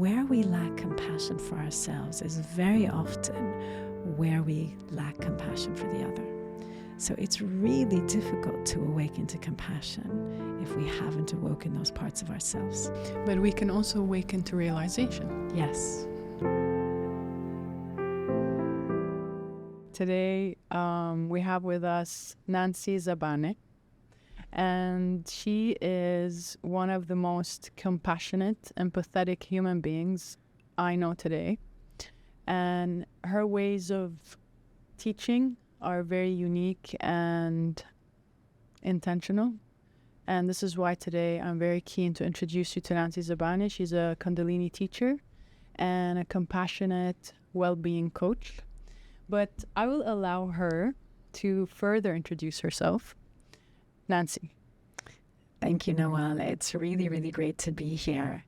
where we lack compassion for ourselves is very often where we lack compassion for the other. So it's really difficult to awaken to compassion if we haven't awoken those parts of ourselves. But we can also awaken to realization. Yes. Today, we have with us Nancy Zabaneh, and she is one of the most compassionate, empathetic human beings I know today. And her ways of teaching are very unique and intentional. And this is why today I'm very keen to introduce you to Nancy Zabaneh. She's a Kundalini teacher and a compassionate well-being coach. But I will allow her to further introduce herself. Nancy. Thank you, Noelle. It's really, really great to be here.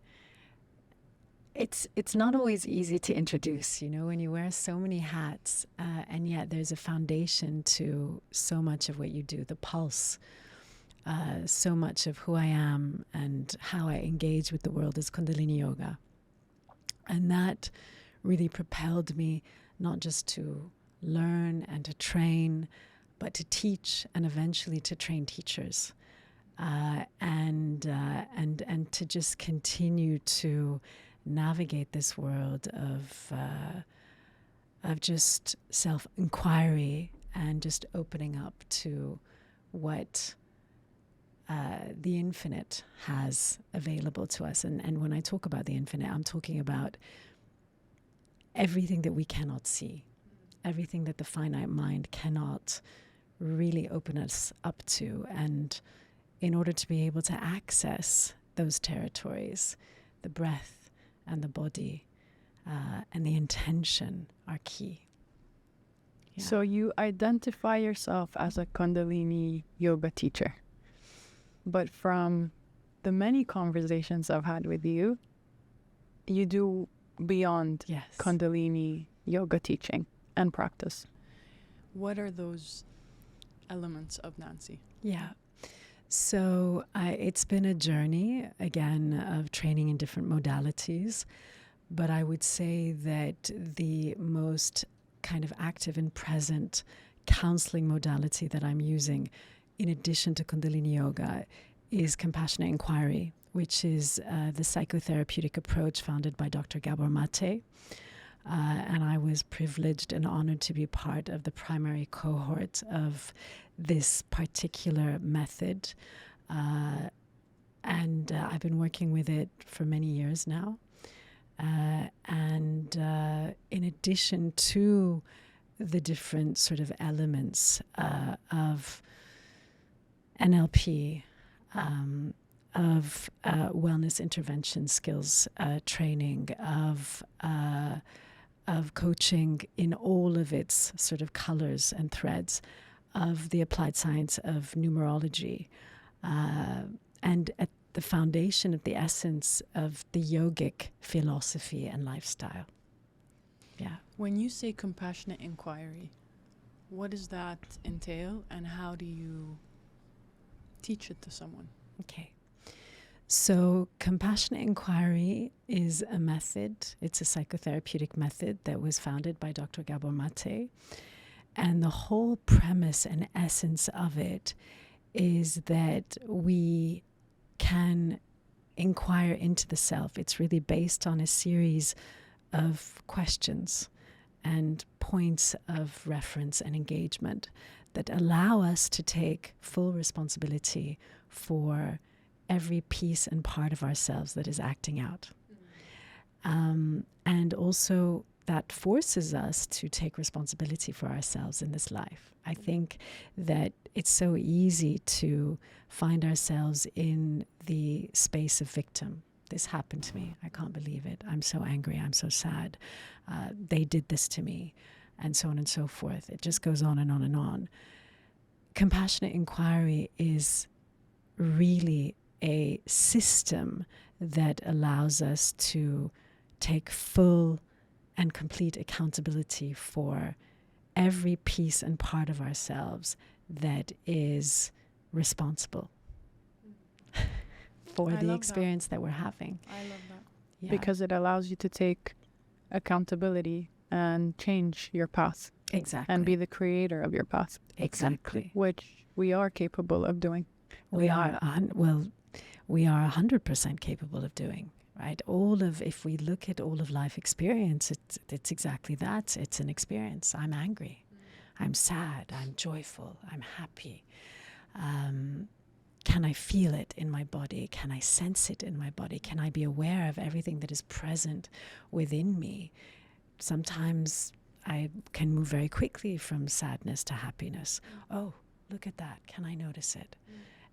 It's not always easy to introduce, when you wear so many hats, and yet there's a foundation to so much of what you do, the pulse. So much of who I am and how I engage with the world is Kundalini Yoga. And that really propelled me not just to learn and to train, but to teach and eventually to train teachers. And to just continue to navigate this world of just self-inquiry and just opening up to what the infinite has available to us. And when I talk about the infinite, I'm talking about everything that we cannot see, everything that the finite mind cannot really open us up to. And in order to be able to access those territories, the breath and the body and the intention are key. Yeah. So you identify yourself as a Kundalini yoga teacher. But from the many conversations I've had with you, you do beyond Kundalini yoga teaching and practice. What are those elements of Nancy? Yeah. So it's been a journey, again, of training in different modalities. But I would say that the most kind of active and present counseling modality that I'm using, in addition to Kundalini Yoga, is compassionate inquiry, which is the psychotherapeutic approach founded by Dr. Gabor Mate. And I was privileged and honored to be part of the primary cohort of this particular method. And I've been working with it for many years now. And in addition to the different sort of elements of NLP, of wellness intervention skills training, of coaching in all of its sort of colors and threads, of the applied science of numerology, and at the foundation of the essence of the yogic philosophy and lifestyle. Yeah. When you say compassionate inquiry, what does that entail and how do you teach it to someone? Okay. So compassionate inquiry is a method. It's a psychotherapeutic method that was founded by Dr. Gabor Mate. And the whole premise and essence of it is that we can inquire into the self. It's really based on a series of questions and points of reference and engagement that allow us to take full responsibility for every piece and part of ourselves that is acting out. And also that forces us to take responsibility for ourselves in this life. I think that it's so easy to find ourselves in the space of victim. This happened to me. I can't believe it. I'm so angry. I'm so sad. They did this to me, and so on and so forth. It just goes on and on and on. Compassionate inquiry is really a system that allows us to take full and complete accountability for every piece and part of ourselves that is responsible for the experience that we're having. I love that. Yeah. Because it allows you to take accountability and change your path. Exactly. And be the creator of your path. Exactly. Which we are capable of doing. We are 100% capable of doing, right? If we look at all of life experience, it's exactly that. It's an experience. I'm angry. I'm sad. I'm joyful. I'm happy. Can I feel it in my body? Can I sense it in my body? Can I be aware of everything that is present within me? Sometimes I can move very quickly from sadness to happiness. Oh, look at that. Can I notice it?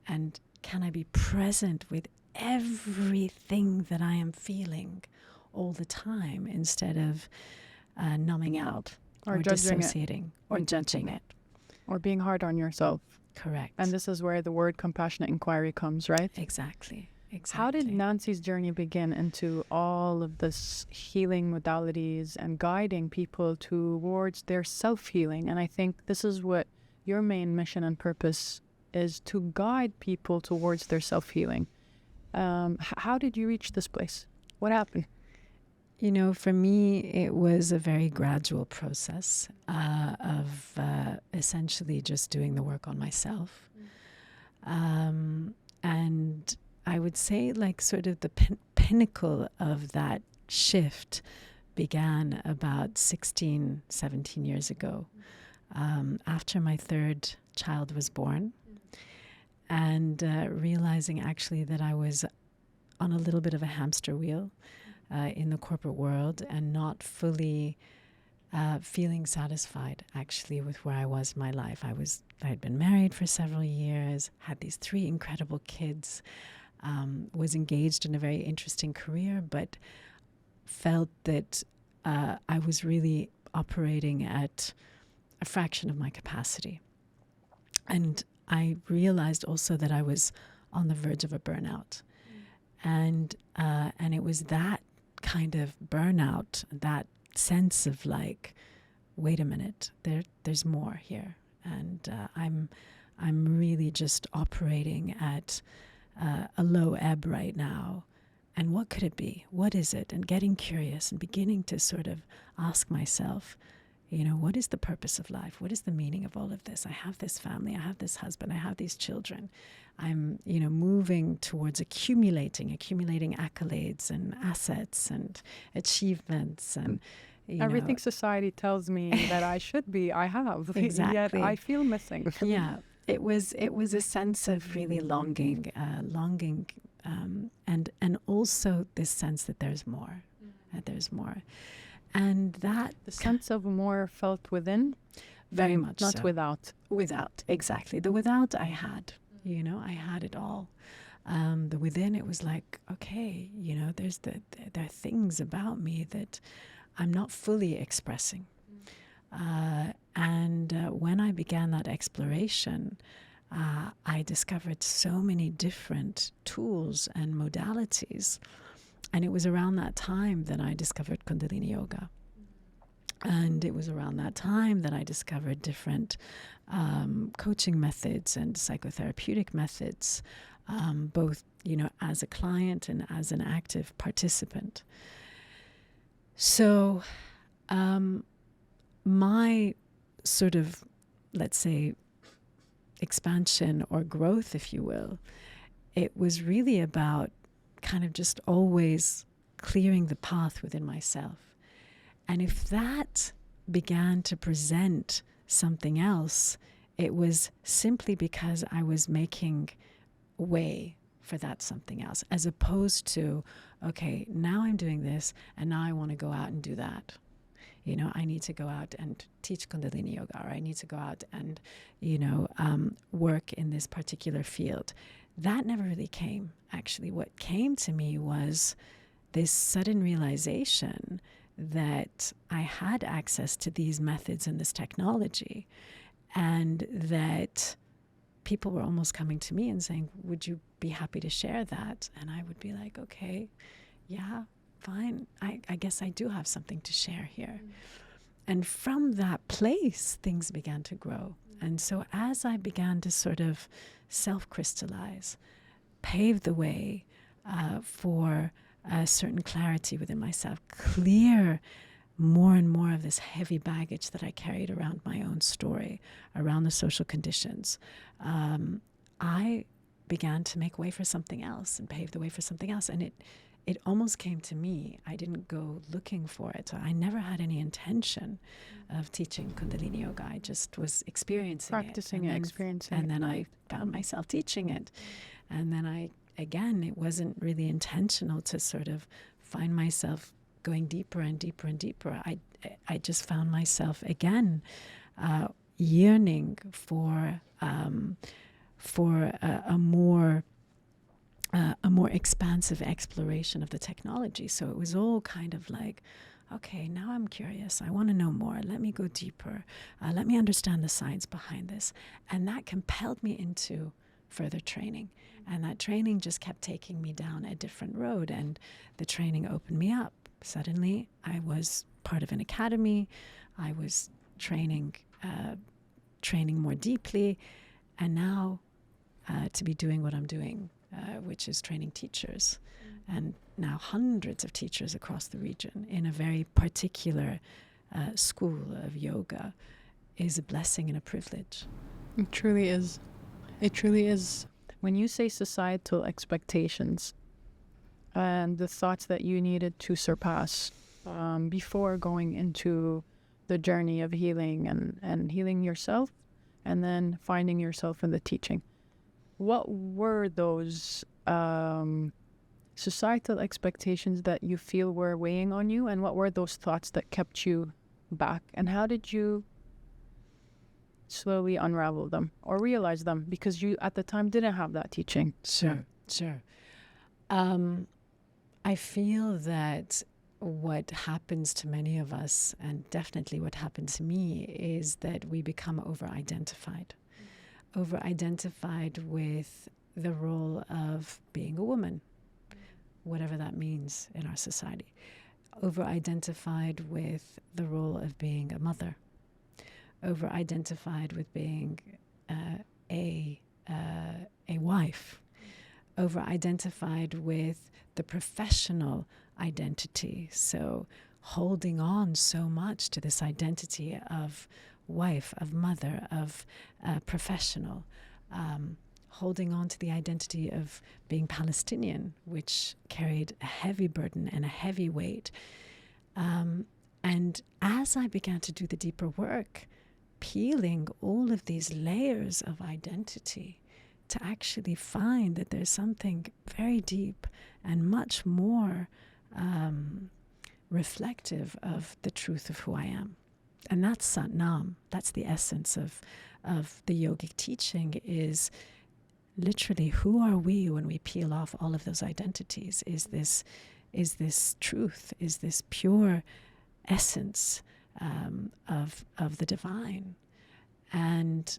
And can I be present with everything that I am feeling all the time instead of numbing out or dissociating or judging it? Or being hard on yourself. Correct. And this is where the word compassionate inquiry comes, right? Exactly. How did Nancy's journey begin into all of this healing modalities and guiding people towards their self-healing? And I think this is what your main mission and purpose is, to guide people towards their self-healing. How did you reach this place? What happened? You know, for me, it was a very gradual process of essentially just doing the work on myself. And I would say like sort of the pinnacle of that shift began about 16, 17 years ago, after my third child was born, and realizing actually that I was on a little bit of a hamster wheel in the corporate world and not fully feeling satisfied actually with where I was in my life. I had been married for several years, had these 3 incredible kids, was engaged in a very interesting career, but felt that I was really operating at a fraction of my capacity. And I realized also that I was on the verge of a burnout. And it was that kind of burnout, that sense of like, wait a minute, there's more here. And I'm really just operating at a low ebb right now. And what could it be? What is it? And getting curious and beginning to sort of ask myself, you know, what is the purpose of life? What is the meaning of all of this? I have this family, I have this husband, I have these children. I'm, you know, moving towards accumulating accolades and assets and achievements and everything society tells me that I should be, I have. Exactly. Yet I feel missing. Yeah, it was a sense of really longing, and also this sense that there's more, and that the sense of more felt within, very much not so. Without, exactly. The without I had, you know, I had it all. The within, it was like, okay, you know, there are things about me that I'm not fully expressing. And when I began that exploration, I discovered so many different tools and modalities. And it was around that time that I discovered Kundalini Yoga. And it was around that time that I discovered different coaching methods and psychotherapeutic methods, both, you know, as a client and as an active participant. So my sort of, let's say, expansion or growth, if you will, it was really about kind of just always clearing the path within myself. And if that began to present something else, it was simply because I was making way for that something else, as opposed to, okay, now I'm doing this and now I want to go out and do that. You know, I need to go out and teach Kundalini Yoga, or I need to go out and, you know, work in this particular field. That never really came, actually. What came to me was this sudden realization that I had access to these methods and this technology, and that people were almost coming to me and saying, would you be happy to share that? And I would be like, okay, yeah, fine. I guess I do have something to share here. And from that place, things began to grow. And so as I began to sort of self-crystallize, pave the way for a certain clarity within myself, clear more and more of this heavy baggage that I carried around my own story, around the social conditions, I began to make way for something else and pave the way for something else. And it almost came to me. I didn't go looking for it. I never had any intention of teaching Kundalini Yoga. I just was experiencing Practicing it, experiencing it. And then I found myself teaching it. And then again, it wasn't really intentional to sort of find myself going deeper and deeper and deeper. I just found myself again yearning for a more expansive exploration of the technology. So it was all kind of like, okay, now I'm curious. I want to know more. Let me go deeper. Let me understand the science behind this. And that compelled me into further training. And that training just kept taking me down a different road. And the training opened me up. Suddenly, I was part of an academy. I was training more deeply. And now to be doing what I'm doing, which is training teachers, and now hundreds of teachers across the region in a very particular school of yoga, is a blessing and a privilege. It truly is. It truly is. When you say societal expectations and the thoughts that you needed to surpass before going into the journey of healing and healing yourself and then finding yourself in the teaching, what were those societal expectations that you feel were weighing on you, and what were those thoughts that kept you back, and how did you slowly unravel them or realize them, because you at the time didn't have that teaching? Sure. I feel that what happens to many of us, and definitely what happened to me, is that we become over-identified with the role of being a woman, whatever that means in our society, over-identified with the role of being a mother, over-identified with being a wife, over-identified with the professional identity. So holding on so much to this identity of wife, of mother, of professional, holding on to the identity of being Palestinian, which carried a heavy burden and a heavy weight. And as I began to do the deeper work, peeling all of these layers of identity, to actually find that there's something very deep and much more reflective of the truth of who I am. And that's Sat Nam. That's the essence of the yogic teaching, is literally, who are we when we peel off all of those identities? Is this truth? Is this pure essence of the divine? And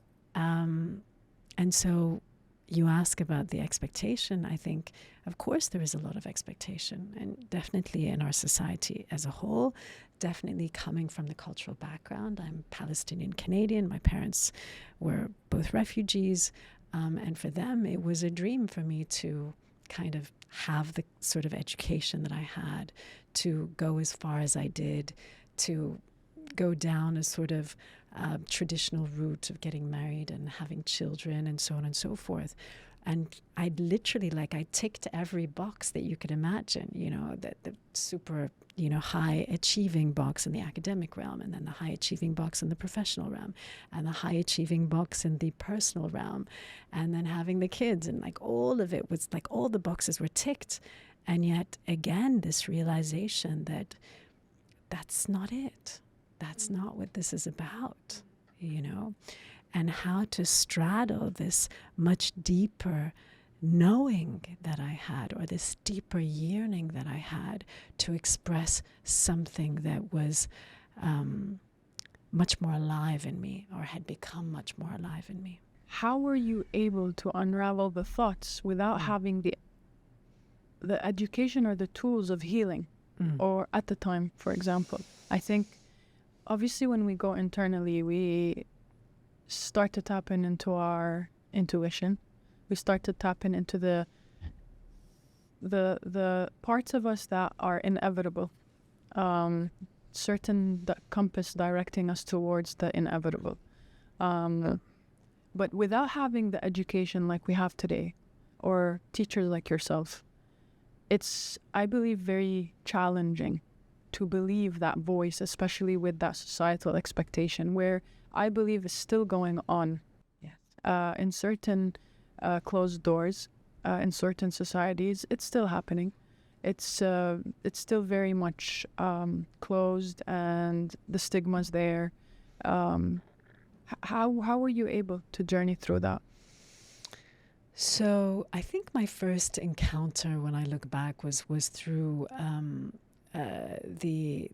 so you ask about the expectation. I think, of course, there is a lot of expectation, and definitely in our society as a whole, definitely coming from the cultural background. I'm Palestinian Canadian. My parents were both refugees, and for them, it was a dream for me to kind of have the sort of education that I had, to go as far as I did, to go down a sort of traditional route of getting married and having children and so on and so forth. And I literally, I ticked every box that you could imagine, the super, high achieving box in the academic realm, and then the high achieving box in the professional realm, and the high achieving box in the personal realm, and then having the kids, and all of it was all the boxes were ticked. And yet again, this realization that that's not it. That's not what this is about, and how to straddle this much deeper knowing that I had, or this deeper yearning that I had to express something that was much more alive in me, or had become much more alive in me. How were you able to unravel the thoughts without having the education or the tools of healing? Or at the time, for example, I think obviously when we go internally, we start to tap into our intuition. We start to tap into the the parts of us that are inevitable, certain compass directing us towards the inevitable. But without having the education like we have today, or teachers like yourself, it's, I believe, very challenging to believe that voice, especially with that societal expectation, where I believe is still going on. Yes. In certain closed doors, in certain societies, it's still happening. It's still very much closed, and the stigma's there. How were you able to journey through that? So I think my first encounter, when I look back, was through the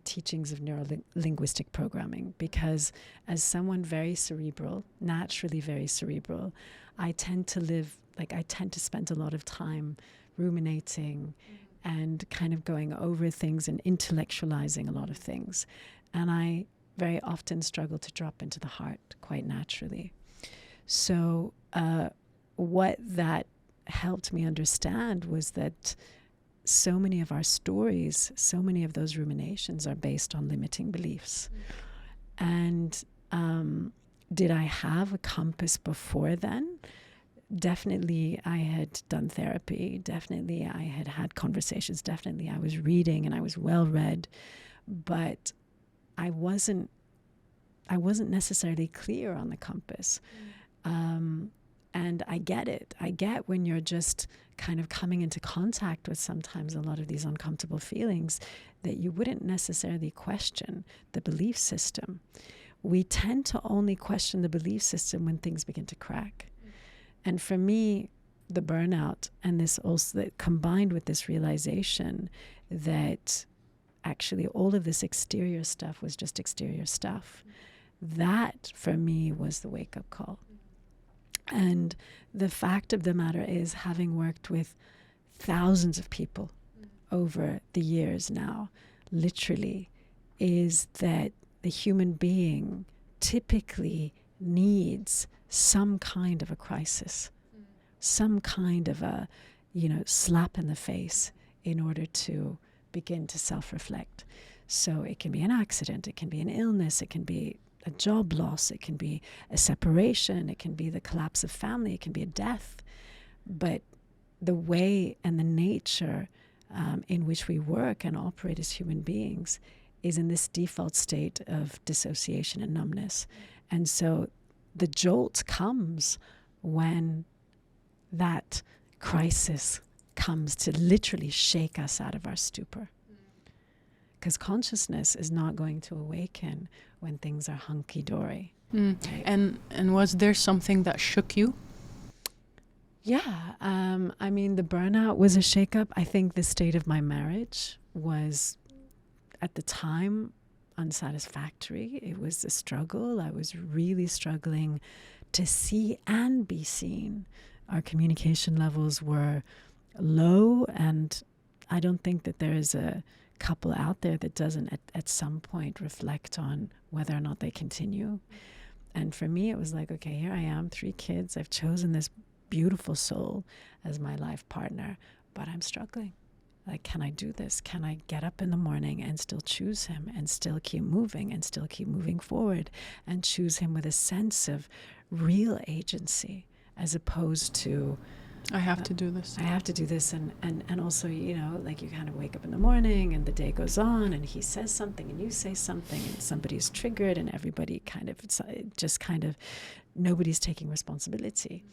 teachings of neuro-linguistic programming, because as someone very cerebral, naturally very cerebral, I tend to spend a lot of time ruminating and kind of going over things and intellectualizing a lot of things. And I very often struggle to drop into the heart quite naturally. So what that helped me understand was that so many of our stories, so many of those ruminations are based on limiting beliefs. And did I have a compass before then? Definitely I had done therapy. Definitely I had had conversations. Definitely I was reading and I was well read. But I wasn't necessarily clear on the compass. And I get it. I get when you're just kind of coming into contact with sometimes a lot of these uncomfortable feelings that you wouldn't necessarily question the belief system. We tend to only question the belief system when things begin to crack. And for me, the burnout and this also combined with this realization that actually all of this exterior stuff was just exterior stuff, that for me was the wake-up call. And the fact of the matter is, having worked with thousands of people over the years now, literally, is that the human being typically needs some kind of a crisis, some kind of a, slap in the face in order to begin to self-reflect. So it can be an accident, it can be an illness, it can be a job loss, it can be a separation, it can be the collapse of family, it can be a death. But the way and the nature in which we work and operate as human beings is in this default state of dissociation and numbness. And so the jolt comes when that crisis comes to literally shake us out of our stupor. Because consciousness is not going to awaken when things are hunky-dory. Right? And was there something that shook you? Yeah. I mean, the burnout was a shakeup. I think the state of my marriage was, at the time, unsatisfactory. It was a struggle. I was really struggling to see and be seen. Our communication levels were low, and I don't think that there is a couple out there that doesn't at some point reflect on whether or not they continue. And for me, it was like, okay, here I am, 3 kids. I've chosen this beautiful soul as my life partner, but I'm struggling. Like, can I do this? Can I get up in the morning and still choose him and still keep moving and still keep moving forward and choose him with a sense of real agency, as opposed to I have to do this. I have to do this. And also, like, you kind of wake up in the morning and the day goes on and he says something and you say something and somebody's triggered and everybody nobody's taking responsibility.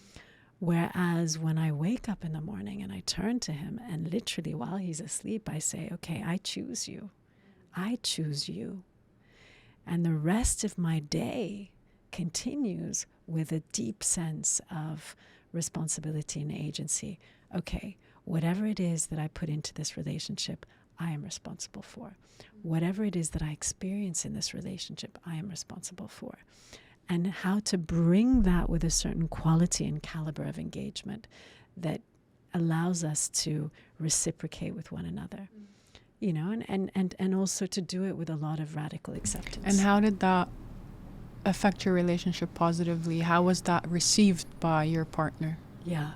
Whereas when I wake up in the morning and I turn to him and literally while he's asleep, I say, okay, I choose you. I choose you. And the rest of my day continues with a deep sense of responsibility and agency. Okay, whatever it is that I put into this relationship, I am responsible for. Whatever it is that I experience in this relationship, I am responsible for. And how to bring that with a certain quality and caliber of engagement that allows us to reciprocate with one another. And also to do it with a lot of radical acceptance. And how did that affect your relationship positively? How was that received by your partner? Yeah.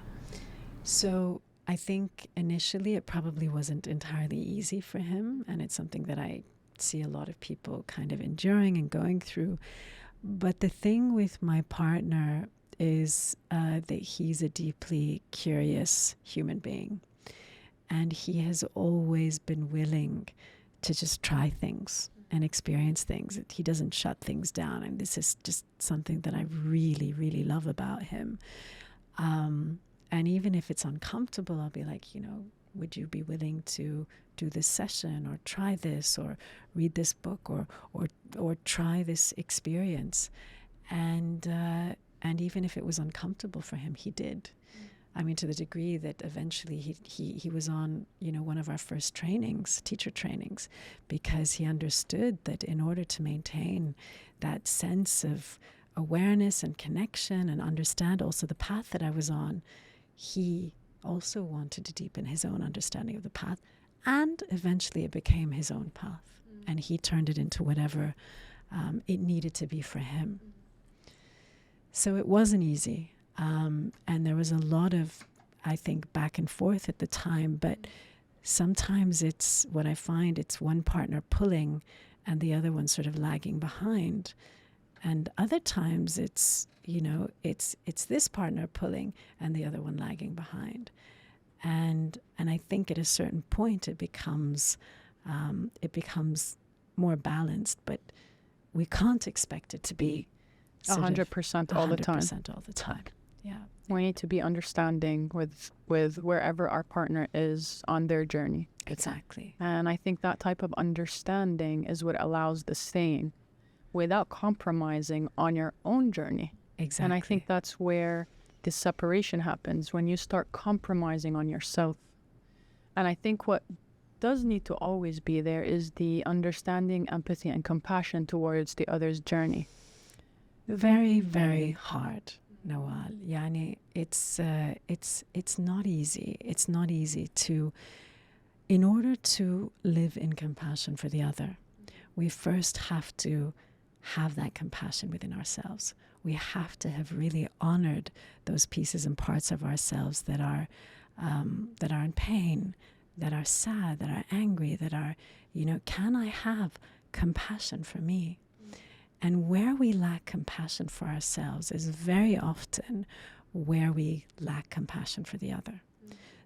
So I think initially it probably wasn't entirely easy for him, and it's something that I see a lot of people kind of enduring and going through. But the thing with my partner is that he's a deeply curious human being, and he has always been willing to just try things and experience things. He doesn't shut things down, and this is just something that I really, really love about him. And even if it's uncomfortable, I'll be like, would you be willing to do this session, or try this, or read this book, or try this experience? And even if it was uncomfortable for him, he did. I mean, to the degree that eventually he was on, one of our first trainings, teacher trainings, because he understood that in order to maintain that sense of awareness and connection, and understand also the path that I was on, he also wanted to deepen his own understanding of the path. And eventually it became his own path. And he turned it into whatever it needed to be for him. So it wasn't easy. And there was a lot of, I think, back and forth at the time. But sometimes it's what I find, it's one partner pulling and the other one sort of lagging behind. And other times it's this partner pulling and the other one lagging behind. And I think at a certain point it becomes more balanced, but we can't expect it to be 100% all the time. 100% all the time. Yeah. We need to be understanding with wherever our partner is on their journey. Exactly. And I think that type of understanding is what allows the staying without compromising on your own journey. Exactly. And I think that's where the separation happens, when you start compromising on yourself. And I think what does need to always be there is the understanding, empathy, and compassion towards the other's journey. Very, very hard, Nawal. Yani, it's not easy. It's not easy to, in order to live in compassion for the other, we first have to have that compassion within ourselves. We have to have really honored those pieces and parts of ourselves that are in pain, that are sad, that are angry, that are, can I have compassion for me? And where we lack compassion for ourselves is very often where we lack compassion for the other.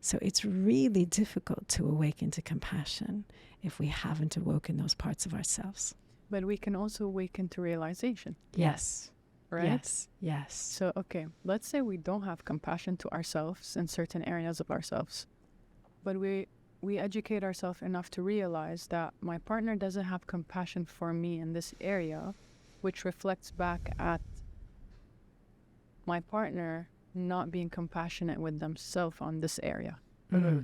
So it's really difficult to awaken to compassion if we haven't awoken those parts of ourselves. But we can also awaken to realization. Yes. Right? Yes. So, okay, let's say we don't have compassion to ourselves in certain areas of ourselves, but we educate ourselves enough to realize that my partner doesn't have compassion for me in this area, which reflects back at my partner not being compassionate with themselves on this area. Mm-hmm.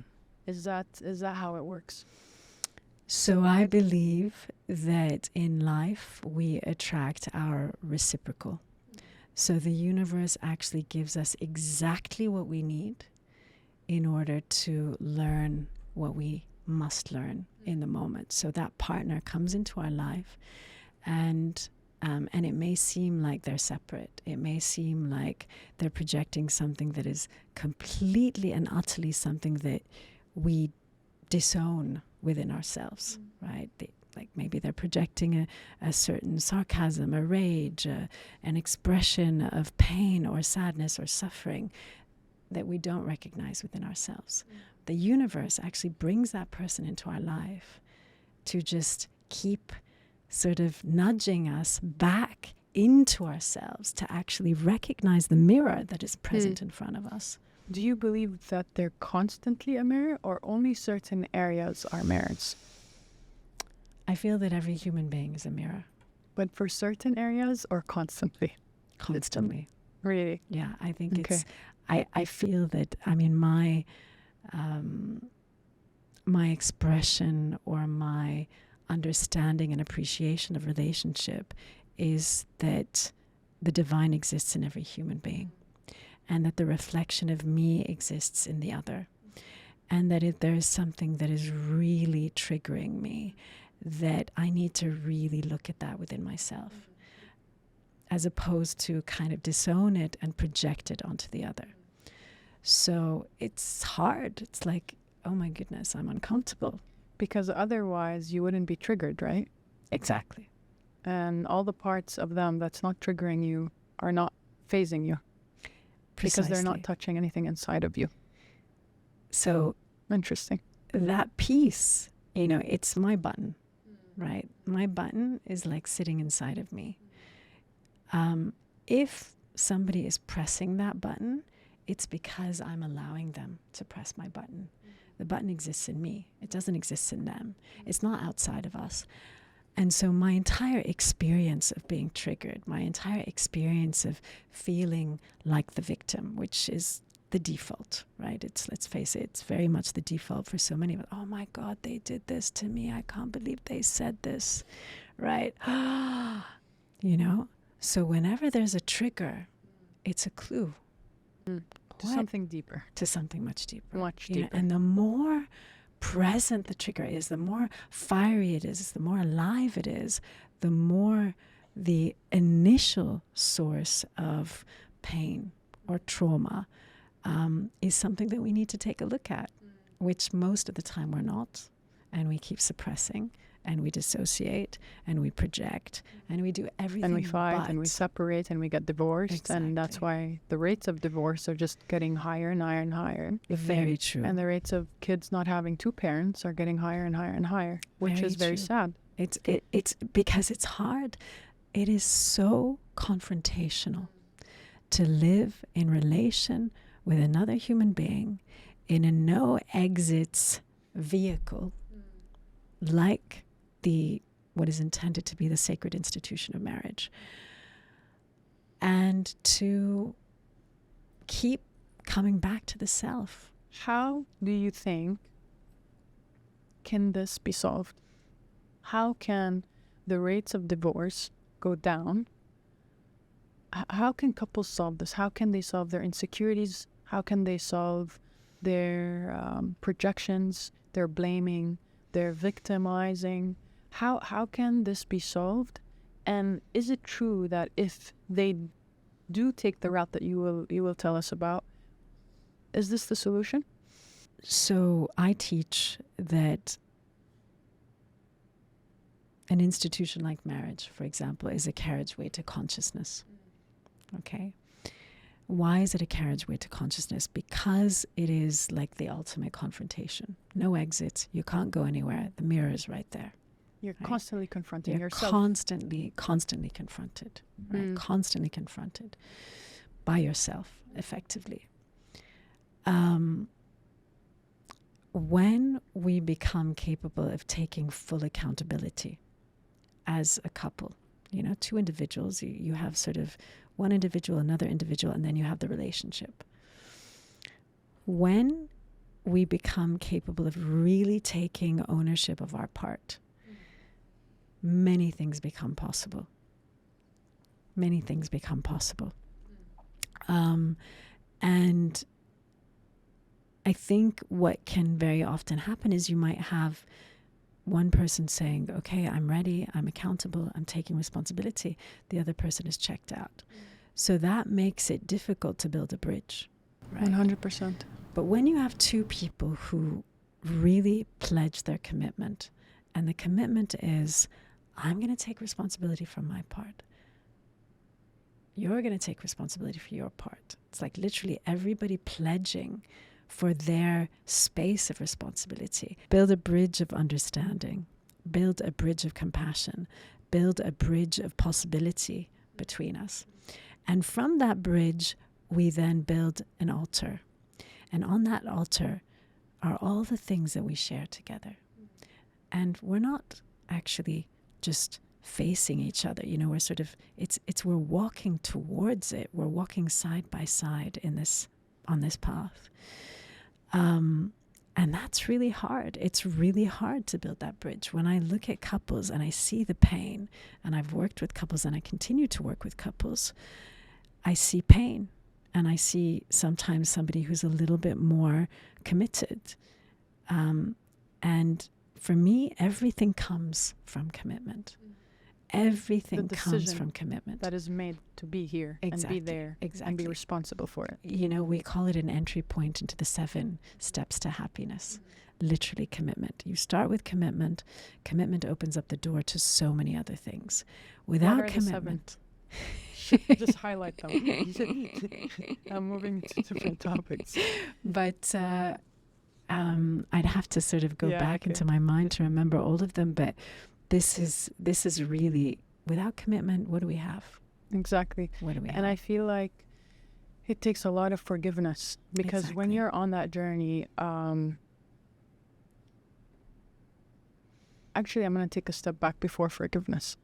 Is that how it works? So I believe that in life we attract our reciprocal. So the universe actually gives us exactly what we need in order to learn what we must learn in the moment. So that partner comes into our life, and it may seem like they're separate. It may seem like they're projecting something that is completely and utterly something that we disown within ourselves, right? Like maybe they're projecting a certain sarcasm, a rage, an expression of pain or sadness or suffering that we don't recognize within ourselves. The universe actually brings that person into our life to just keep sort of nudging us back into ourselves, to actually recognize the mirror that is present in front of us. Do you believe that they're constantly a mirror, or only certain areas are mirrors? I feel that every human being is a mirror. But for certain areas, or constantly? Constantly. Really? Yeah, I think Okay. it's, I feel that, I mean, my expression or my understanding and appreciation of relationship is that the divine exists in every human being, and that the reflection of me exists in the other, and that if there is something that is really triggering me, that I need to really look at that within myself, as opposed to kind of disown it and project it onto the other. So it's hard. It's like, oh my goodness, I'm uncomfortable. Because otherwise you wouldn't be triggered, right? Exactly. And all the parts of them that's not triggering you are not phasing you. Precisely. Because they're not touching anything inside of you. So interesting. That piece, it's my button, right? My button is like sitting inside of me. If somebody is pressing that button, it's because I'm allowing them to press my button. The button exists in me. It doesn't exist in them. It's not outside of us. And so my entire experience of being triggered, my entire experience of feeling like the victim, which is the default, right? Let's face it, it's very much the default for so many of us. Oh my God, they did this to me. I can't believe they said this, right? So whenever there's a trigger, it's a clue. To something deeper. To something much deeper. Much deeper. And the more present the trigger is, the more fiery it is, the more alive it is, the more the initial source of pain or trauma is something that we need to take a look at, which most of the time we're not, and we keep suppressing, and we dissociate, and we project, and we do everything. And we fight, and we separate, and we get divorced. Exactly. And that's why the rates of divorce are just getting higher and higher and higher. Very true. And the rates of kids not having two parents are getting higher and higher and higher, which is very sad. It's because it's hard. It is so confrontational to live in relation with another human being in a no exits vehicle like what is intended to be the sacred institution of marriage, and to keep coming back to the self. How do you think can this be solved? How can the rates of divorce go down? How can couples solve this? How can they solve their insecurities? How can they solve their projections, their blaming, their victimizing? How can this be solved? And is it true that if they do take the route that you will tell us about, is this the solution? So I teach that an institution like marriage, for example, is a carriageway to consciousness. Okay? Why is it a carriageway to consciousness? Because it is like the ultimate confrontation. No exits. You can't go anywhere. The mirror is right there. You're constantly confronting yourself. Constantly confronted. Right? Constantly confronted by yourself, effectively. When we become capable of taking full accountability as a couple, two individuals, you have sort of one individual, another individual, and then you have the relationship. When we become capable of really taking ownership of our part, many things become possible. Many things become possible. And I think what can very often happen is you might have one person saying, okay, I'm ready, I'm accountable, I'm taking responsibility. The other person is checked out. So that makes it difficult to build a bridge. Right? 100%. But when you have two people who really pledge their commitment, and the commitment is, I'm going to take responsibility for my part. You're going to take responsibility for your part. It's like literally everybody pledging for their space of responsibility. Build a bridge of understanding. Build a bridge of compassion. Build a bridge of possibility between us. And from that bridge, we then build an altar. And on that altar are all the things that we share together. And we're not actually just facing each other. We're sort of, we're walking towards it. We're walking side by side on this path. And that's really hard. It's really hard to build that bridge. When I look at couples and I see the pain, and I've worked with couples and I continue to work with couples, I see pain. And I see sometimes somebody who's a little bit more committed. And for me, everything comes from commitment. Everything The comes decision from commitment. that is made to be here Exactly, and be there and exactly. be responsible for it. You know, we call it an entry point into the 7 steps to happiness. Literally commitment. You start with commitment. Commitment opens up the door to so many other things. Without What are commitment, just highlight them. I'm moving to different topics. but I'd have to sort of go back into my mind to remember all of them. But this is really, without commitment, what do we have? Exactly. What do we have? And I feel like it takes a lot of forgiveness, because when Exactly. you're on that journey, actually, I'm going to take a step back before forgiveness.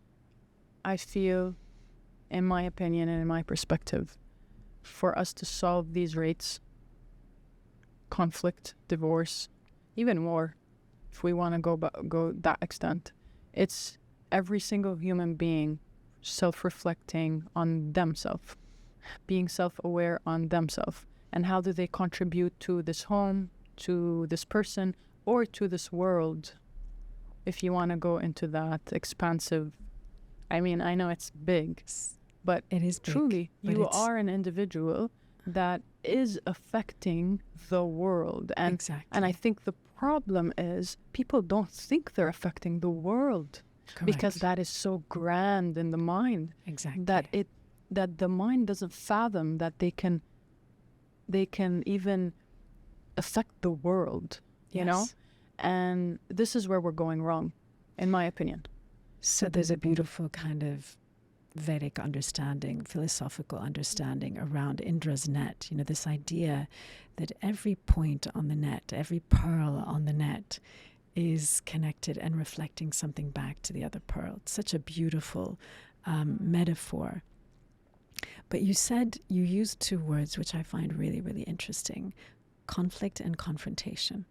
I feel, in my opinion and in my perspective, for us to solve these rates, conflict, divorce, even war, if we want to go that extent, it's every single human being self-reflecting on themselves, being self-aware on themselves, and how do they contribute to this home, to this person, or to this world. If you want to go into that expansive, I mean, I know it's big, but it is big, truly, but you are an individual that is affecting the world. And exactly. and I think the problem is people don't think they're affecting the world. Correct. Because that is so grand in the mind. Exactly. That the mind doesn't fathom that they can even affect the world, you know? And this is where we're going wrong, in my opinion. So there's a beautiful kind of Vedic understanding, philosophical understanding around Indra's net. You know, this idea that every point on the net, every pearl on the net is connected and reflecting something back to the other pearl. It's such a beautiful metaphor. But you used 2 words which I find really, really interesting: conflict and confrontation.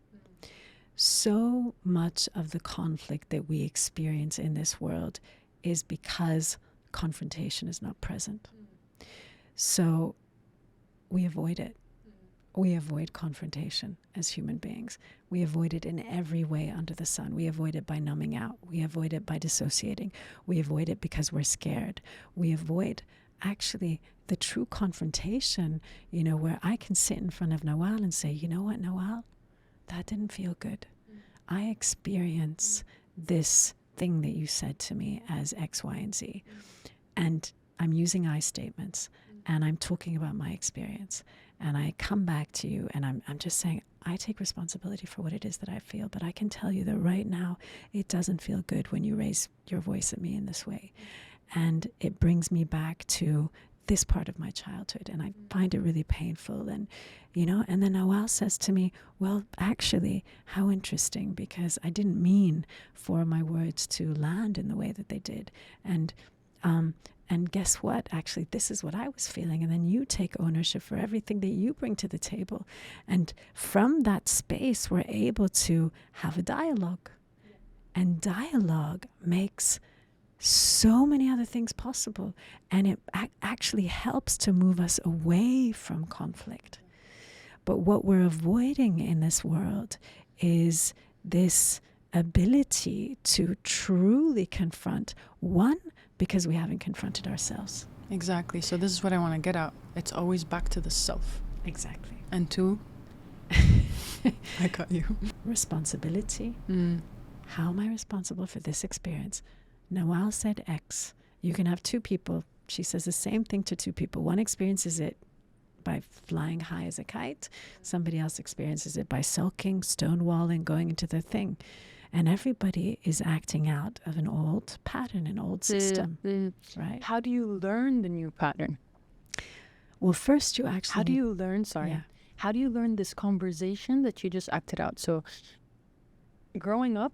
So much of the conflict that we experience in this world is because confrontation is not present. So we avoid it. We avoid confrontation as human beings. We avoid it in every way under the sun. We avoid it by numbing out. We avoid it by dissociating. We avoid it because we're scared. We avoid actually the true confrontation, you know, where I can sit in front of Nawal and say, you know what, Nawal, that didn't feel good. I experience this thing that you said to me as X, Y, and Z. And I'm using I statements, and I'm talking about my experience. And I come back to you, and I'm just saying, I take responsibility for what it is that I feel, but I can tell you that right now it doesn't feel good when you raise your voice at me in this way. And it brings me back to this part of my childhood, and I find it really painful. And, you know, and then Nawal says to me, well, actually, how interesting, because I didn't mean for my words to land in the way that they did. And guess what? Actually, this is what I was feeling. And then you take ownership for everything that you bring to the table. And from that space, we're able to have a dialogue. And dialogue makes so many other things possible. And it actually helps to move us away from conflict. But what we're avoiding in this world is this ability to truly confront. One, because we haven't confronted ourselves. Exactly. So this is what I want to get at. It's always back to the self. Exactly. And 2, I got you. Responsibility. How am I responsible for this experience? Nawal said X. You can have 2 people. She says the same thing to 2 people. One experiences it by flying high as a kite. Somebody else experiences it by sulking, stonewalling, going into their thing. And everybody is acting out of an old pattern, an old system, right? How do you learn the new pattern? Well, first you actually... How do you learn, Yeah. How do you learn this conversation that you just acted out? So growing up,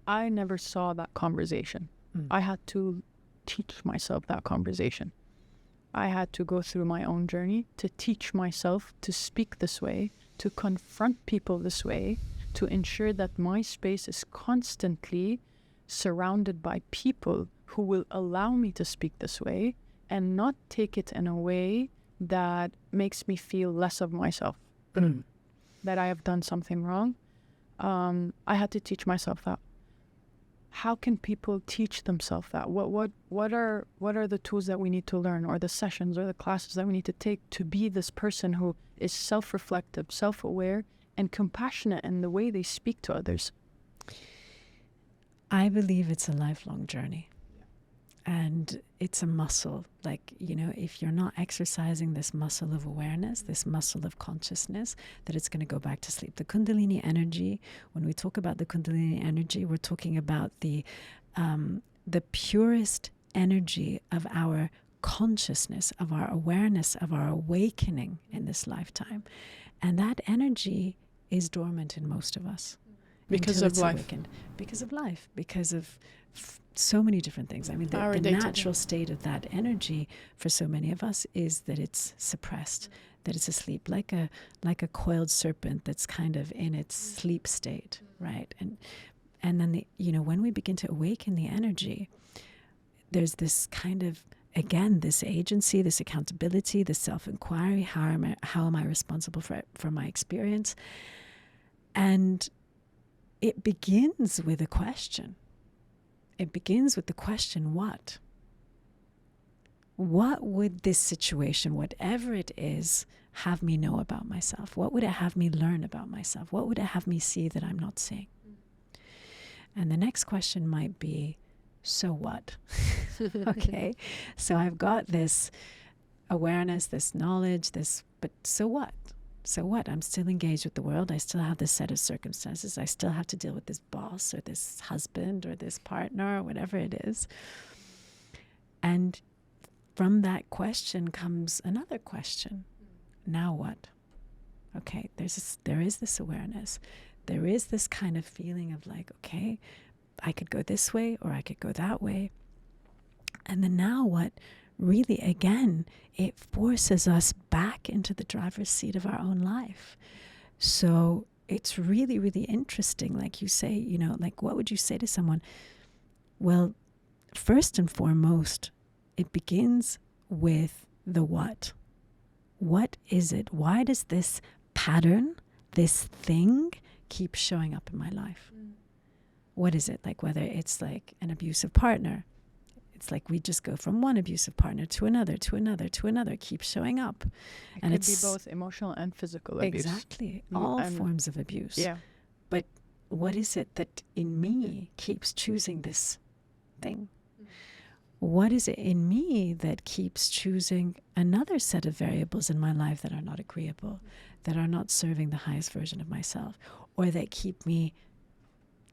I never saw that conversation. I had to teach myself that conversation. I had to go through my own journey to teach myself to speak this way, to confront people this way, to ensure that my space is constantly surrounded by people who will allow me to speak this way and not take it in a way that makes me feel less of myself, that I have done something wrong. I had to teach myself that. how can people teach themselves that? What are the tools that we need to learn, or the sessions or the classes that we need to take to be this person who is self-reflective, self-aware, and compassionate in the way they speak to others? I believe it's a lifelong journey. And it's a muscle. Like, if you're not exercising this muscle of awareness, this muscle of consciousness, that it's going to go back to sleep. The Kundalini energy, when we talk about the Kundalini energy, we're talking about the purest energy of our consciousness, of our awareness, of our awakening in this lifetime. And that energy is dormant in most of us. Because of life. Awakened. Because of life. Because of so many different things. I mean, the natural state of that energy for so many of us is that it's suppressed, that it's asleep, like a coiled serpent that's kind of in its sleep state, right? And then when we begin to awaken the energy, there's this kind of, again, this agency, this accountability, this self-inquiry. How am I responsible for my experience? And it begins with a question. It begins with the question, what? What would this situation, whatever it is, have me know about myself? What would it have me learn about myself? What would it have me see that I'm not seeing? And the next question might be, so what? Okay, so I've got this awareness, this knowledge, but so what? So what? I'm still engaged with the world. I still have this set of circumstances. I still have to deal with this boss or this husband or this partner or whatever it is. And from that question comes another question. Now what? Okay, there is this awareness. There is this kind of feeling of like, okay, I could go this way or I could go that way. And then now what? Really, again, it forces us back into the driver's seat of our own life. So it's really, really interesting. Like you say, like what would you say to someone? Well, first and foremost, it begins with the what. What is it? Why does this pattern, this thing, keep showing up in my life? What is it? Like whether it's like an abusive partner. It's like we just go from one abusive partner to another, to another, to another, keeps showing up. It could be both emotional and physical abuse. Exactly. All forms of abuse. Yeah. But what is it that in me keeps choosing this thing? What is it in me that keeps choosing another set of variables in my life that are not agreeable, that are not serving the highest version of myself, or that keep me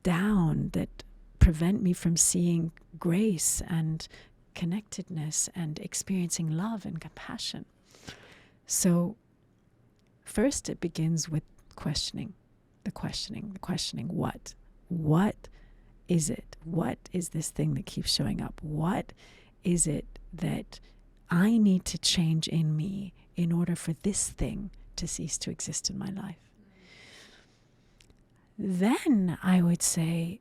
down, that prevent me from seeing grace and connectedness and experiencing love and compassion? So first it begins with questioning, the questioning, what? What is it? What is this thing that keeps showing up? What is it that I need to change in me in order for this thing to cease to exist in my life? Then I would say,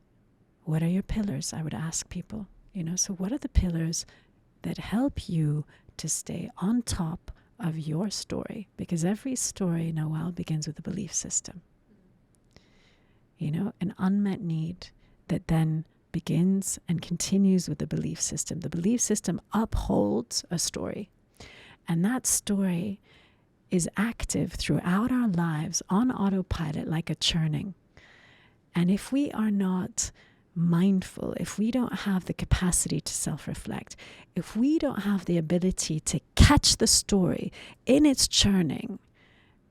what are your pillars? I would ask people, so what are the pillars that help you to stay on top of your story? Because every story, Noel, begins with a belief system. An unmet need that then begins and continues with the belief system. The belief system upholds a story. And that story is active throughout our lives on autopilot like a churning. And if we are not mindful, if we don't have the capacity to self-reflect, if we don't have the ability to catch the story in its churning,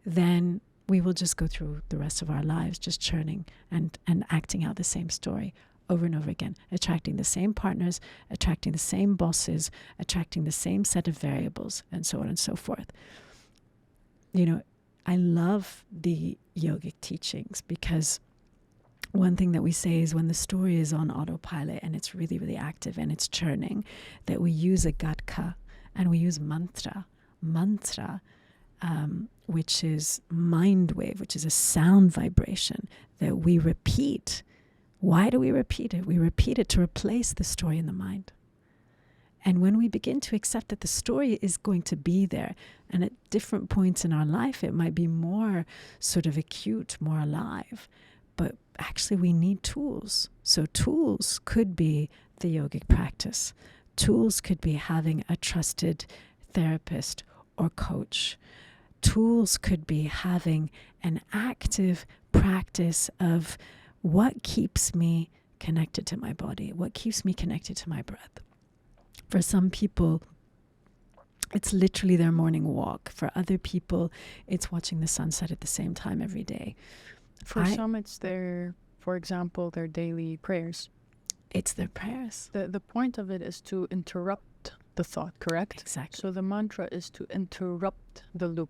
then we will just go through the rest of our lives just churning and acting out the same story over and over again, attracting the same partners, attracting the same bosses, attracting the same set of variables, and so on and so forth. I love the yogic teachings because one thing that we say is when the story is on autopilot and it's really, really active and it's churning, that we use a gatka and we use mantra, which is mind wave, which is a sound vibration that we repeat. Why do we repeat it? We repeat it to replace the story in the mind. And when we begin to accept that the story is going to be there, and at different points in our life, it might be more sort of acute, more alive. but actually we need tools. So tools could be the yogic practice. Tools could be having a trusted therapist or coach. Tools could be having an active practice of what keeps me connected to my body, what keeps me connected to my breath. For some people, it's literally their morning walk. For other people, it's watching the sunset at the same time every day. For some, it's for example, their daily prayers. It's their prayers. The point of it is to interrupt the thought, correct? Exactly. So the mantra is to interrupt the loop.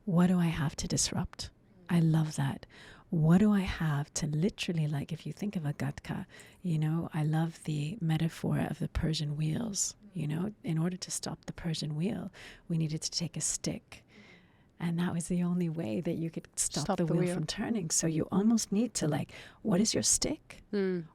What do I have to disrupt? I love that. What do I have to literally, like if you think of a gatka, I love the metaphor of the Persian wheels. In order to stop the Persian wheel, we needed to take a stick. And that was the only way that you could stop the wheel from turning. So you almost need to what is your stick?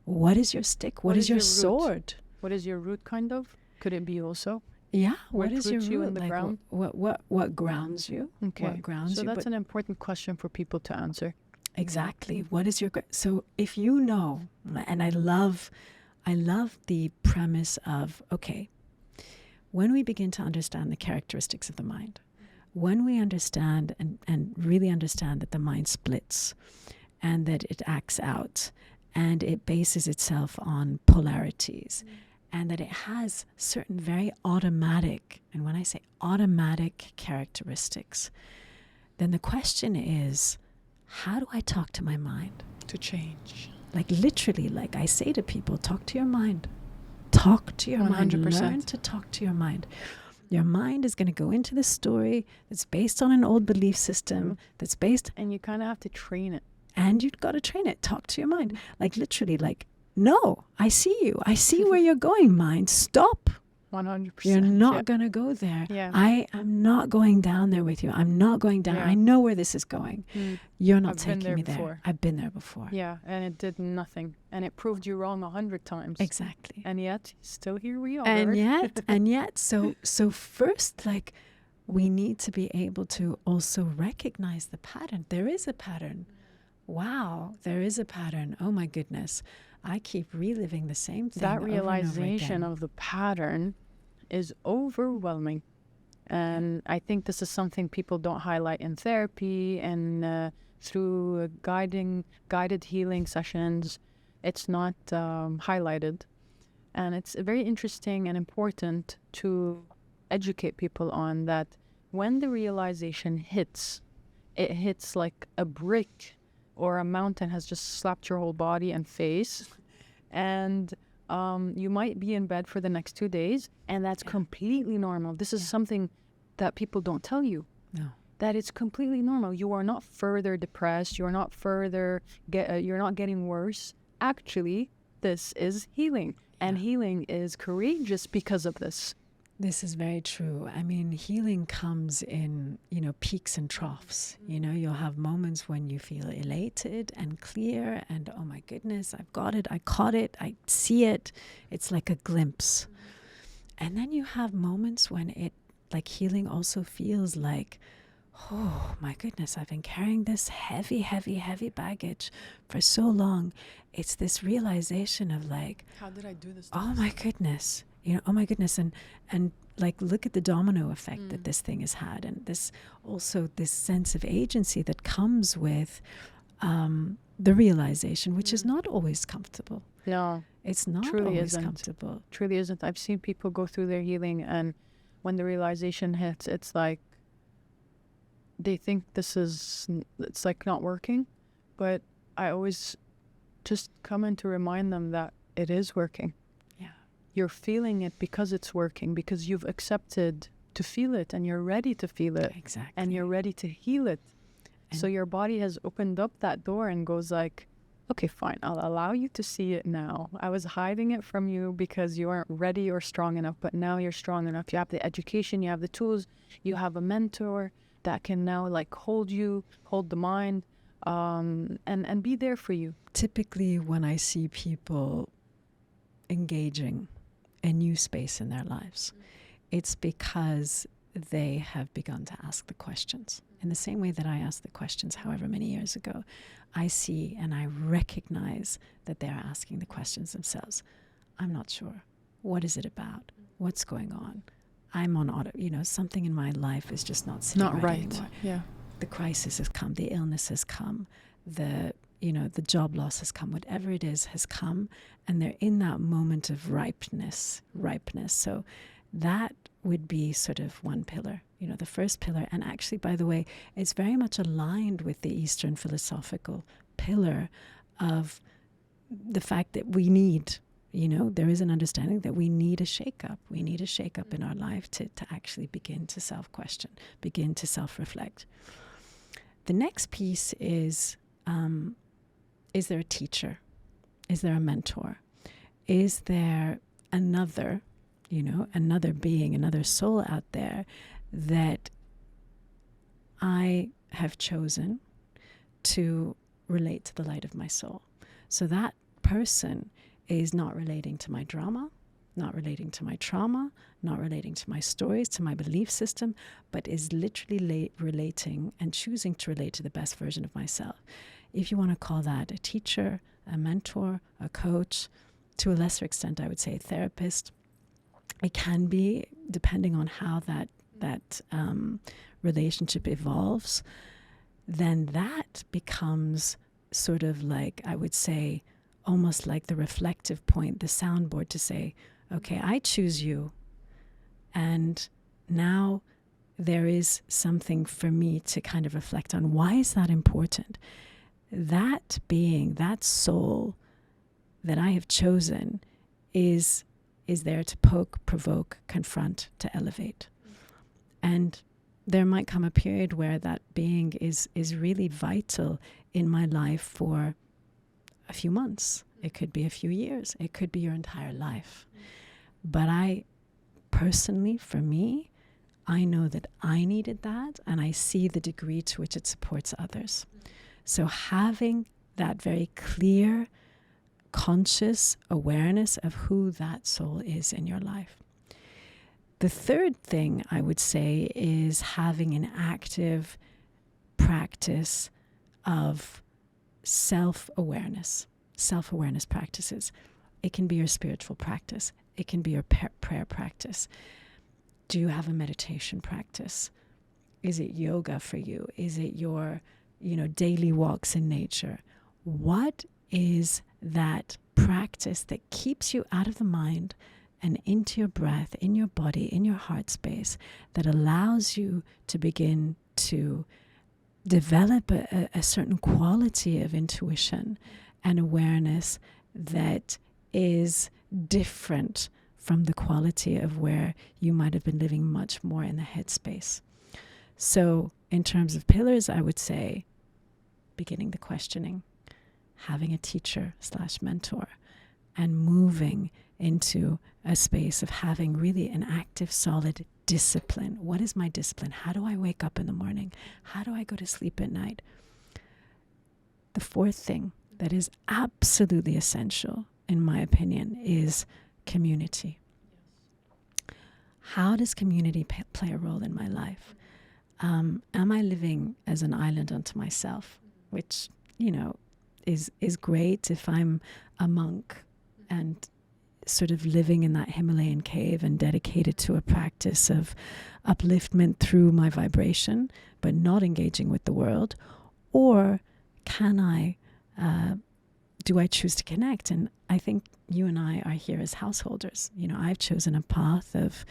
What is your stick? What is your sword? What is your root kind of? Could it be also? Yeah. What is your root? In the ground? What grounds you? Okay. What grounds you? So that's an important question for people to answer. Exactly. What is your... So if you know, and I love the premise of, okay, when we begin to understand the characteristics of the mind, when we understand and really understand that the mind splits and that it acts out and it bases itself on polarities and that it has certain very automatic, and when I say automatic characteristics, then the question is, how do I talk to my mind? To change. Literally, I say to people, talk to your mind. Talk to your 100%. mind. Learn to talk to your mind. Your mind is going to go into this story that's based on an old belief system, that's based... And you kind of have to train it. And you've got to train it. Talk to your mind. Literally, no, I see you. I see where you're going, mind. Stop. 100%. You're not going to go there. Yeah. I am not going down there with you. I'm not going down. Yeah. I know where this is going. You're not taking me before. there. I've been there before. Yeah, and it did nothing. And it proved you wrong 100 times. Exactly. And yet, still here we are. And yet, so first, we need to be able to also recognize the pattern. There is a pattern. Wow, there is a pattern. Oh my goodness. I keep reliving the same thing. That realization of the pattern is overwhelming. And I think this is something people don't highlight in therapy and through guided healing sessions. It's not highlighted. And it's very interesting and important to educate people on that. When the realization hits, it hits like a brick or a mountain has just slapped your whole body and face. And you might be in bed for the next 2 days, and that's completely normal. This is something that people don't tell you. No. That it's completely normal. You are not further depressed. You are not you're not getting worse. Actually, this is healing. And healing is courageous because of this. This is very true. I mean, healing comes in, peaks and troughs. You'll have moments when you feel elated and clear and, oh my goodness, I've got it, I caught it, I see it. It's like a glimpse. And then you have moments when healing also feels like, oh my goodness, I've been carrying this heavy, heavy, heavy baggage for so long. It's this realization of how did I do this? Oh my goodness. Oh my goodness, and look at the domino effect that this thing has had, and this sense of agency that comes with the realization, which is not always comfortable. No, it's not truly always isn't. Comfortable. Truly isn't. I've seen people go through their healing, and when the realization hits, it's like they think it's not working, but I always just come in to remind them that it is working. You're feeling it because it's working, because you've accepted to feel it and you're ready to feel it. Exactly. And you're ready to heal it. And so your body has opened up that door and goes okay, fine, I'll allow you to see it now. I was hiding it from you because you weren't ready or strong enough, but now you're strong enough. You have the education, you have the tools, you have a mentor that can now hold you, hold the mind, and be there for you. Typically when I see people engaging a new space in their lives, it's because they have begun to ask the questions. In the same way that I asked the questions however many years ago, I see and I recognize that they're asking the questions themselves. I'm not sure. What is it about? What's going on? I'm on auto, something in my life is just not sitting right anymore. Yeah. The crisis has come, the illness has come, the job loss has come, whatever it is has come, and they're in that moment of ripeness. So that would be sort of one pillar, the first pillar. And actually, by the way, it's very much aligned with the Eastern philosophical pillar of the fact that we need, there is an understanding that we need a shakeup. We need a shakeup in our life to actually begin to self-question, begin to self-reflect. The next piece is there a teacher? Is there a mentor? Is there another being, another soul out there that I have chosen to relate to the light of my soul? So that person is not relating to my drama, not relating to my trauma, not relating to my stories, to my belief system, but is literally relating and choosing to relate to the best version of myself. If you want to call that a teacher, a mentor, a coach, to a lesser extent, I would say a therapist. It can be, depending on how that relationship evolves, then that becomes sort of like, I would say, almost like the reflective point, the soundboard to say, okay, I choose you. And now there is something for me to kind of reflect on. Why is that important? That being, that soul that I have chosen is there to poke, provoke, confront, to elevate. And there might come a period where that being is really vital in my life for a few months. It could be a few years. It could be your entire life. But I personally, for me, I know that I needed that, and I see the degree to which it supports others. So having that very clear, conscious awareness of who that soul is in your life. The third thing I would say is having an active practice of self-awareness practices. It can be your spiritual practice. It can be your prayer practice. Do you have a meditation practice? Is it yoga for you? Is it your, daily walks in nature? What is that practice that keeps you out of the mind and into your breath, in your body, in your heart space, that allows you to begin to develop a certain quality of intuition and awareness that is different from the quality of where you might have been living much more in the headspace? So in terms of pillars, I would say beginning the questioning, having a teacher/mentor, and moving into a space of having really an active, solid discipline. What is my discipline? How do I wake up in the morning? How do I go to sleep at night? The fourth thing that is absolutely essential, in my opinion, is community. How does community play a role in my life? Am I living as an island unto myself, which, is great if I'm a monk and sort of living in that Himalayan cave and dedicated to a practice of upliftment through my vibration, but not engaging with the world? Or do I choose to connect? And I think you and I are here as householders. I've chosen a path of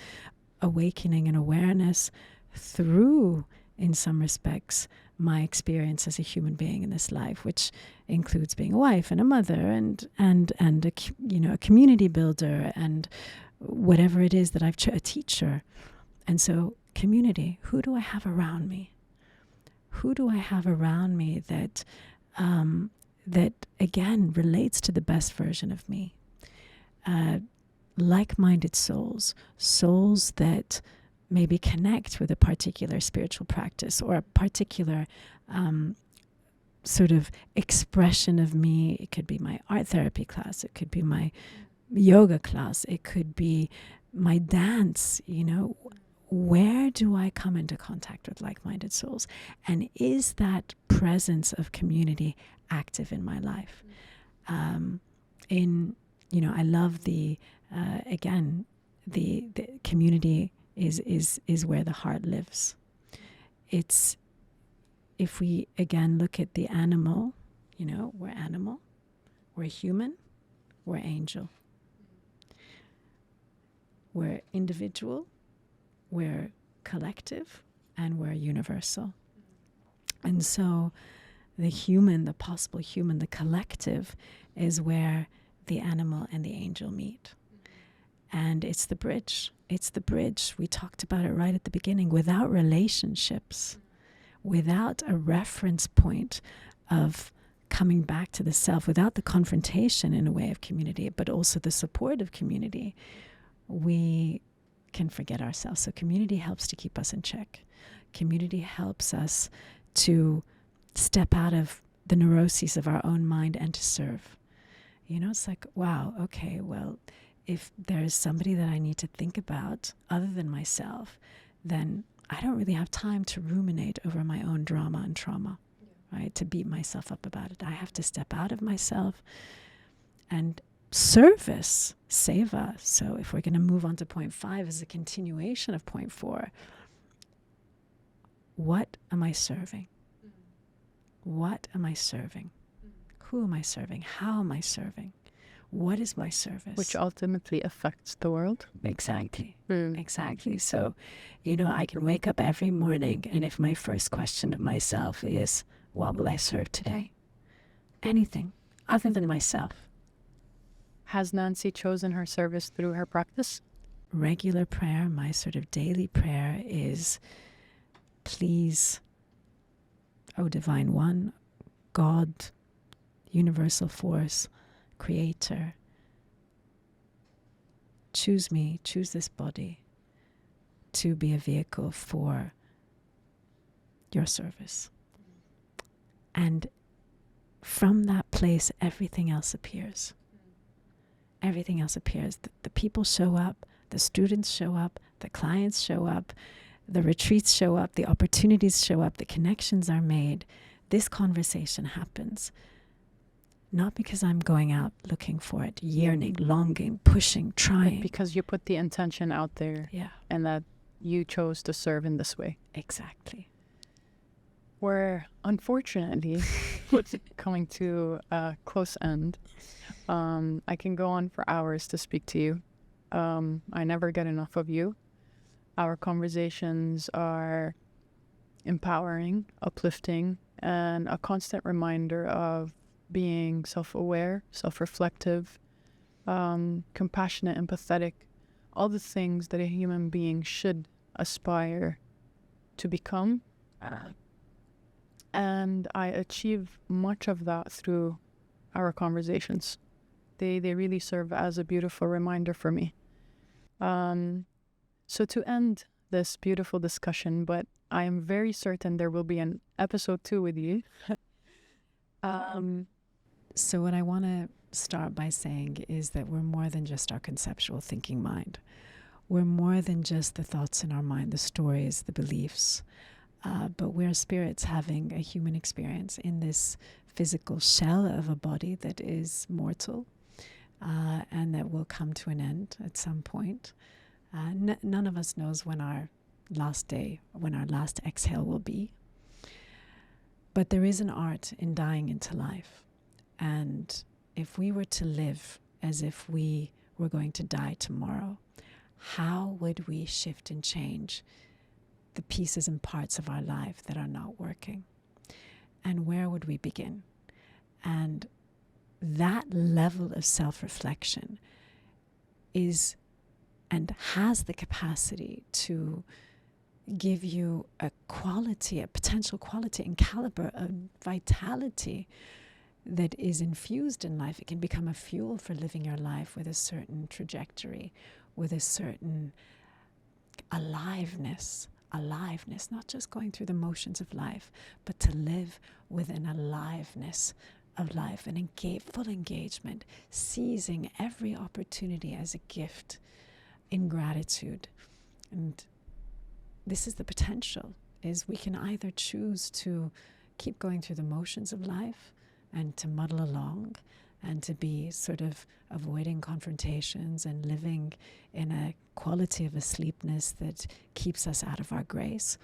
awakening and awareness through, in some respects, my experience as a human being in this life, which includes being a wife and a mother and a community builder and whatever it is that a teacher. And so community, who do I have around me? Who do I have around me that again relates to the best version of me? Like-minded souls that maybe connect with a particular spiritual practice or a particular sort of expression of me. It could be my art therapy class. It could be my yoga class. It could be my dance. where do I come into contact with like-minded souls? And is that presence of community active in my life? I love again, the community is where the heart lives. It's, if we again look at the animal, we're animal, we're human, we're angel. We're individual, we're collective, and we're universal. And so the human, the possible human, the collective is where the animal and the angel meet. And it's the bridge. It's the bridge. We talked about it right at the beginning. Without relationships, without a reference point of coming back to the self, without the confrontation in a way of community, but also the support of community, we can forget ourselves. So community helps to keep us in check. Community helps us to step out of the neuroses of our own mind and to serve. It's like, wow, okay, well, if there's somebody that I need to think about other than myself, then I don't really have time to ruminate over my own drama and trauma, right? To beat myself up about it. I have to step out of myself and service, seva. So if we're going to move on to point 5 as a continuation of point 4, what am I serving? What am I serving? Who am I serving? How am I serving? What is my service? Which ultimately affects the world. Exactly. Exactly. So, I can wake up every morning, and if my first question to myself is, what will I serve today? Anything other than myself. Has Nancy chosen her service through her practice? Regular prayer, my sort of daily prayer is, please, O Divine One, God, universal force, creator, choose me, choose this body to be a vehicle for your service. And from that place, everything else appears. Everything else appears. The people show up, the students show up, the clients show up, the retreats show up, the opportunities show up, the connections are made. This conversation happens. Not because I'm going out looking for it, yearning, longing, pushing, trying. But because you put the intention out there. Yeah. And that you chose to serve in this way. Exactly. We're unfortunately coming to a close end. I can go on for hours to speak to you. I never get enough of you. Our conversations are empowering, uplifting, and a constant reminder of being self-aware, self-reflective, compassionate, empathetic, all the things that a human being should aspire to become. And I achieve much of that through our conversations. They really serve as a beautiful reminder for me. So to end this beautiful discussion, but I am very certain there will be an episode 2 with you. So what I want to start by saying is that we're more than just our conceptual thinking mind. We're more than just the thoughts in our mind, the stories, the beliefs. But we're spirits having a human experience in this physical shell of a body that is mortal and that will come to an end at some point. None of us knows when our last day, when our last exhale will be. But there is an art in dying into life. And if we were to live as if we were going to die tomorrow, how would we shift and change the pieces and parts of our life that are not working? And where would we begin? And that level of self-reflection is and has the capacity to give you a quality, a potential quality and caliber of vitality that is infused in life. It can become a fuel for living your life with a certain trajectory, with a certain aliveness, not just going through the motions of life, but to live with an aliveness of life, an full engagement, seizing every opportunity as a gift in gratitude. And this is the potential, is we can either choose to keep going through the motions of life and to muddle along and to be sort of avoiding confrontations and living in a quality of asleepness that keeps us out of our grace.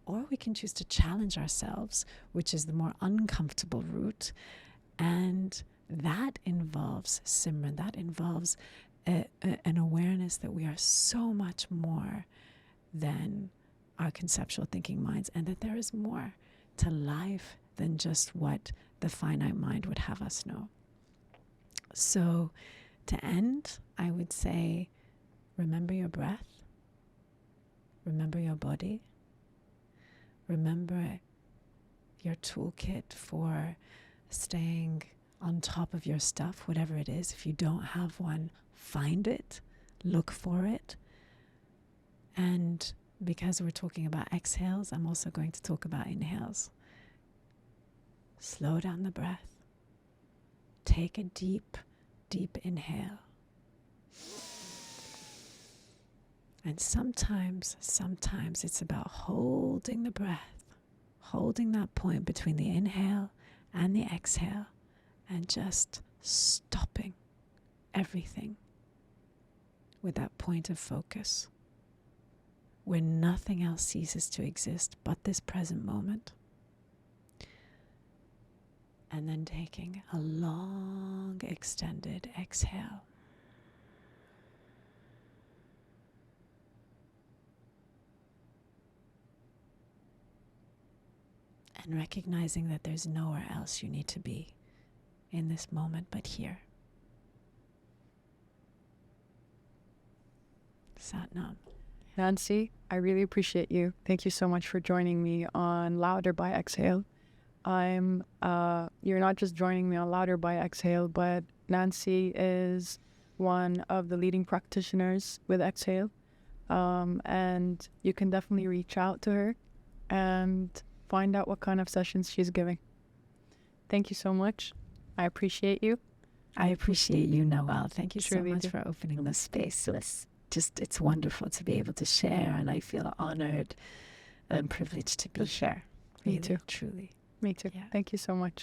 Or we can choose to challenge ourselves, which is the more uncomfortable route. And that involves Simran, that involves an awareness that we are so much more than our conceptual thinking minds, and that there is more to life than just what the finite mind would have us know. So to end, I would say, remember your breath, remember your body, remember your toolkit for staying on top of your stuff, whatever it is. If you don't have one, find it, look for it. And because we're talking about exhales, I'm also going to talk about inhales. Slow down the breath. Take a deep, deep inhale. And sometimes it's about holding the breath, holding that point between the inhale and the exhale, and just stopping everything with that point of focus where nothing else ceases to exist but this present moment. And then taking a long, extended exhale. And recognizing that there's nowhere else you need to be in this moment but here. Satnam. Nancy, I really appreciate you. Thank you so much for joining me on Louder by Exhale. You're not just joining me on Louder by Exhale, but Nancy is one of the leading practitioners with Exhale. And you can definitely reach out to her and find out what kind of sessions she's giving. Thank you so much. I appreciate you. I appreciate you, Nawal. Thank you so Truly much do. for opening the space. It's wonderful to be able to share, and I feel honored and privileged to be here. Me Really, too. Truly. Me too. Yeah. Thank you so much.